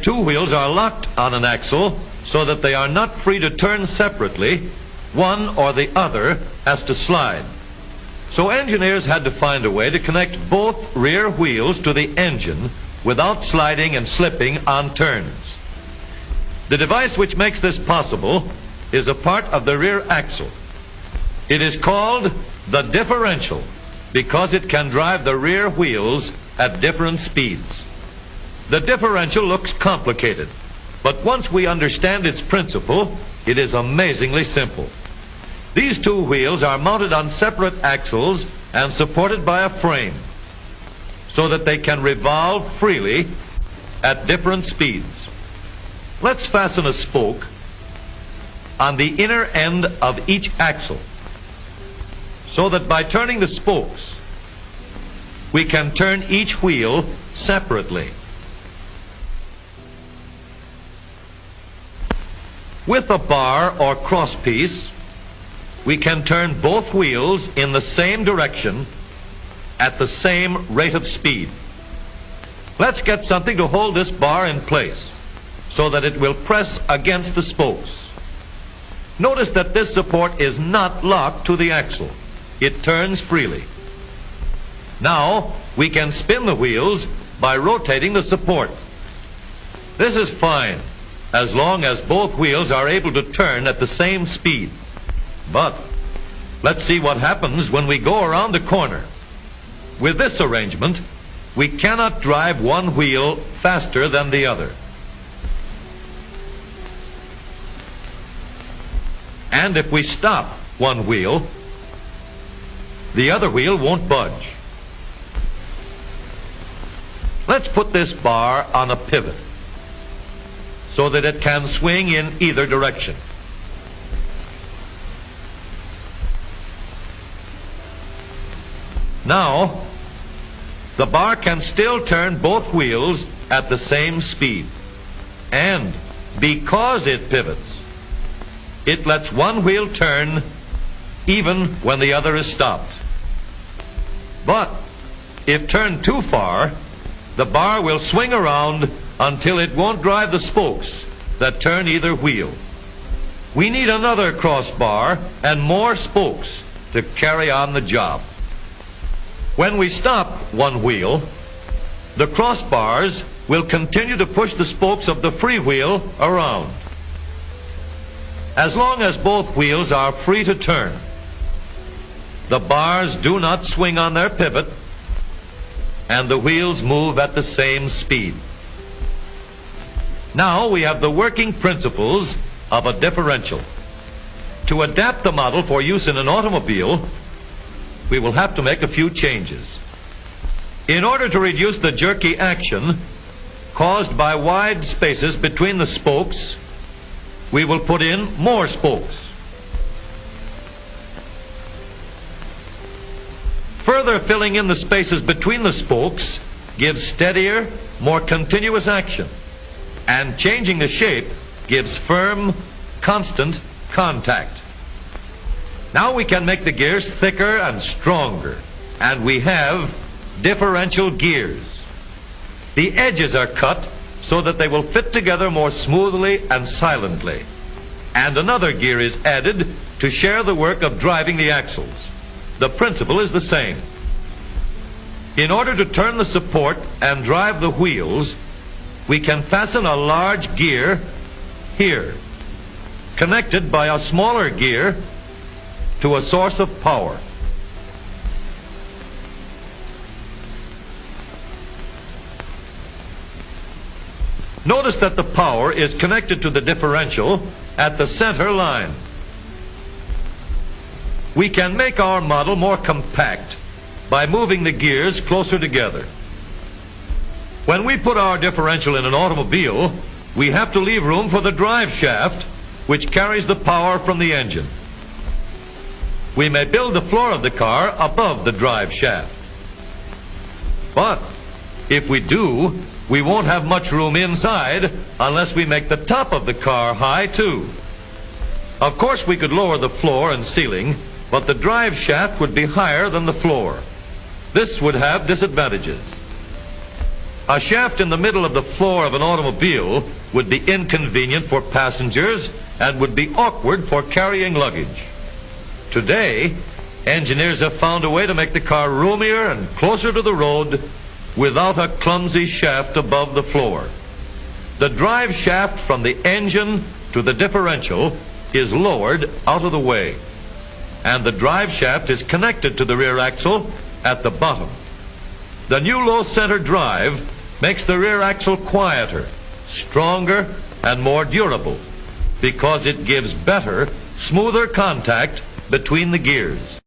Two wheels are locked on an axle so that they are not free to turn separately. One or the other has to slide. So engineers had to find a way to connect both rear wheels to the engine without sliding and slipping on turns. The device which makes this possible is a part of the rear axle. It is called the differential because it can drive the rear wheels at different speeds. The differential looks complicated, but once we understand its principle, it is amazingly simple. These two wheels are mounted on separate axles and supported by a frame so that they can revolve freely at different speeds. Let's fasten a spoke on the inner end of each axle so that by turning the spokes, we can turn each wheel separately. With a bar or crosspiece, we can turn both wheels in the same direction at the same rate of speed. Let's get something to hold this bar in place so that it will press against the spokes. Notice that this support is not locked to the axle. It turns freely. Now we can spin the wheels by rotating the support. This is fine as long as both wheels are able to turn at the same speed. But let's see what happens when we go around the corner. With this arrangement, we cannot drive one wheel faster than the other. And if we stop one wheel, the other wheel won't budge. Let's put this bar on a pivot so that it can swing in either direction. Now, the bar can still turn both wheels at the same speed. And because it pivots, it lets one wheel turn even when the other is stopped. But if turned too far, the bar will swing around until it won't drive the spokes that turn either wheel. We need another crossbar and more spokes to carry on the job. When we stop one wheel, the crossbars will continue to push the spokes of the free wheel around. As long as both wheels are free to turn, the bars do not swing on their pivot, and the wheels move at the same speed. Now we have the working principles of a differential. To adapt the model for use in an automobile, we will have to make a few changes. In order to reduce the jerky action caused by wide spaces between the spokes, we will put in more spokes. Further filling in the spaces between the spokes gives steadier, more continuous action, and changing the shape gives firm, constant contact. Now we can make the gears thicker and stronger, and we have differential gears. The edges are cut so that they will fit together more smoothly and silently, and another gear is added to share the work of driving the axles. The principle is the same. In order to turn the support and drive the wheels, we can fasten a large gear here, connected by a smaller gear to a source of power. Notice that the power is connected to the differential at the center line. We can make our model more compact by moving the gears closer together. When we put our differential in an automobile, we have to leave room for the drive shaft, which carries the power from the engine. We may build the floor of the car above the drive shaft. But if we do, we won't have much room inside unless we make the top of the car high too. Of course, we could lower the floor and ceiling, but the drive shaft would be higher than the floor. This would have disadvantages. A shaft in the middle of the floor of an automobile would be inconvenient for passengers and would be awkward for carrying luggage. Today, engineers have found a way to make the car roomier and closer to the road without a clumsy shaft above the floor. The drive shaft from the engine to the differential is lowered out of the way, and the drive shaft is connected to the rear axle at the bottom. The new low center drive makes the rear axle quieter, stronger, and more durable because it gives better, smoother contact between the gears.